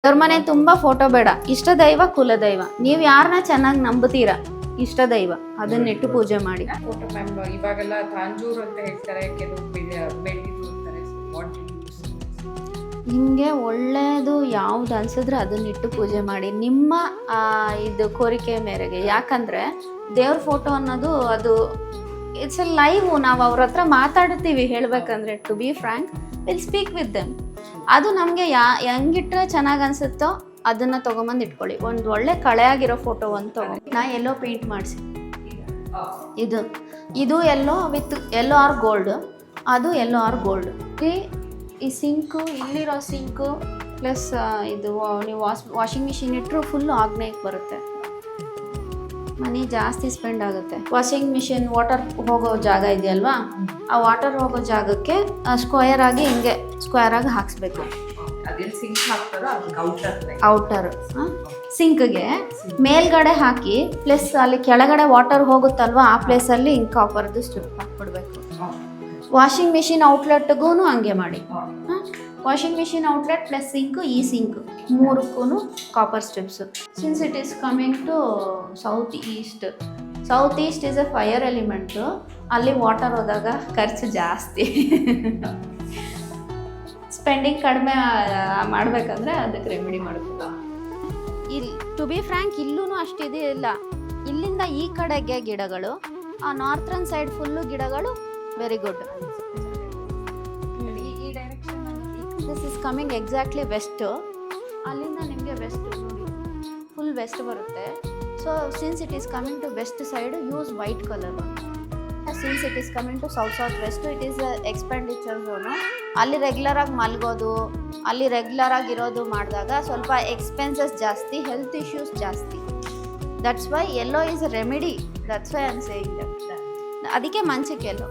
ದೇವ್ರ ಮನೆ ತುಂಬಾ ಫೋಟೋ ಬೇಡ, ಇಷ್ಟ ದೈವ ಕುಲದೈವ. ನೀವು ಯಾರನ್ನ ಚೆನ್ನಾಗಿ ನಂಬುತ್ತೀರಾ, ಇಷ್ಟ ದೈವ ಅದನ್ನಿಟ್ಟು ಪೂಜೆ ಮಾಡಿ. ಫೋಟೋ ಮ್ಯಾಮ್ ಇವಾಗೆಲ್ಲ ತಾಂಜೂರ್ ಅಂತ ಹೇಳ್ತಾರೆ, ಕೆಲವು ಬೆಳ್ಳಿದು ಅಂತಾರೆ. ನಿಮಗೆ ಒಳ್ಳೆಯದು ಯಾವ್ದು ಅನ್ಸಿದ್ರೆ ಅದನ್ನಿಟ್ಟು ಪೂಜೆ ಮಾಡಿ ನಿಮ್ಮ ಇದು ಕೋರಿಕೆ ಮೇರೆಗೆ. ಯಾಕಂದ್ರೆ ದೇವ್ರ ಫೋಟೋ ಅನ್ನೋದು ಅದು ಇಟ್ಸ್ ಎ ಲೈವ್. ನಾವು ಅವ್ರ ಹತ್ರ ಮಾತಾಡ್ತೀವಿ. ಹೇಳ್ಬೇಕಂದ್ರೆ to be frank, will speak with them. ಅದು ನಮಗೆ ಹೆಂಗಿಟ್ರೆ ಚೆನ್ನಾಗಿ ಅನ್ಸುತ್ತೋ ಅದನ್ನ ತಗೊಂಬಂದು ಇಟ್ಕೊಳ್ಳಿ. ಒಂದು ಒಳ್ಳೆ ಕಳೆಯಾಗಿರೋ ಫೋಟೋ ಒಂದು ತಗೊಂಡು ನಾ ಎಲ್ಲೋ ಪೇಂಟ್ ಮಾಡಿಸಿ, ಇದು yellow with yellow or gold, ಅದು ಎಲ್ಲೋ ಆರ್ ಗೋಲ್ಡ್. ಈ ಸಿಂಕು, ಇಲ್ಲಿರೋ ಸಿಂಕು ಪ್ಲಸ್ ಇದು ನೀವು ವಾಷಿಂಗ್ ಮಿಷಿನ್ ಇಟ್ಟರು ಫುಲ್ ಆಗ್ನೇಕ್ ಬರುತ್ತೆ. ಮನಿ ಜಾಸ್ತಿ ಸ್ಪೆಂಡ್ ಆಗುತ್ತೆ. ವಾಷಿಂಗ್ ಮಿಷಿನ್ ವಾಟರ್ ಹೋಗೋ ಜಾಗ ಇದೆಯಲ್ವಾ, ಆ ವಾಟರ್ ಹೋಗೋ ಜಾಗಕ್ಕೆ ಸ್ಕ್ವೇರ್ ಆಗಿ ಹಿಂಗೆ ಸ್ಕ್ವೇರ್ ಆಗಿ ಹಾಕ್ಸ್ಬೇಕು. ಔಟರ್ ಸಿಂಕ್ಗೆ ಮೇಲ್ಗಡೆ ಹಾಕಿ ಪ್ಲಸ್ ಅಲ್ಲಿ ಕೆಳಗಡೆ ವಾಟರ್ ಹೋಗುತ್ತಲ್ವಾ, ಆ ಪ್ಲೇಸಲ್ಲಿ ಹಿಂಗೆ ಕಾಪರ್ದು ಸ್ಟ್ರಿಪ್ ಹಾಕ್ಬಿಡ್ಬೇಕು. ವಾಷಿಂಗ್ ಮಿಷಿನ್ ಔಟ್ಲೆಟ್ಗೂ ಹಂಗೆ ಮಾಡಿ. Washing machine outlet plus sink, ಈ ಸಿಂಕ್ ಮೂರಕ್ಕೂ copper strips. Since it is coming to south east is a fire element. ಅಲ್ಲಿ ವಾಟರ್ ಹೋದಾಗ ಖರ್ಚು ಜಾಸ್ತಿ. ಸ್ಪೆಂಡಿಂಗ್ ಕಡಿಮೆ ಮಾಡಬೇಕಂದ್ರೆ ಅದಕ್ಕೆ ರೆಮಿಡಿ ಮಾಡ್ಬೋದು. ಇಲ್ಲಿ ಟು ಬಿ ಫ್ರ್ಯಾಂಕ್ ಇಲ್ಲೂ ಅಷ್ಟಿದೆ ಇಲ್ಲ. ಇಲ್ಲಿಂದ ಈ ಕಡೆಗೆ ಗಿಡಗಳು, ಆ ನಾರ್ತರ್ನ್ ಸೈಡ್ ಫುಲ್ಲು ಗಿಡಗಳು. Very good. ಈ direction this is coming exactly west. ಅಲ್ಲಿಂದ ನಿಮಗೆ ವೆಸ್ಟ್ ನೋಡಿ ಫುಲ್ ವೆಸ್ಟ್ ಬರುತ್ತೆ. So since it is coming to west side, use white colour. Since it is coming to south west, it is expenditure zone. ಅಲ್ಲಿ ರೆಗ್ಯುಲರಾಗಿ ಮಲ್ಗೋದು, ಅಲ್ಲಿ ರೆಗ್ಯುಲರಾಗಿ ಇರೋದು ಮಾಡಿದಾಗ ಸ್ವಲ್ಪ ಎಕ್ಸ್ಪೆನ್ಸಸ್ ಜಾಸ್ತಿ, ಹೆಲ್ತ್ ಇಶ್ಯೂಸ್ ಜಾಸ್ತಿ. That's why yellow is a remedy. That's why I am saying that. ಅದಕ್ಕೆ ಮಂಚಕ್ಕೆ ಎಲ್ಲೋ.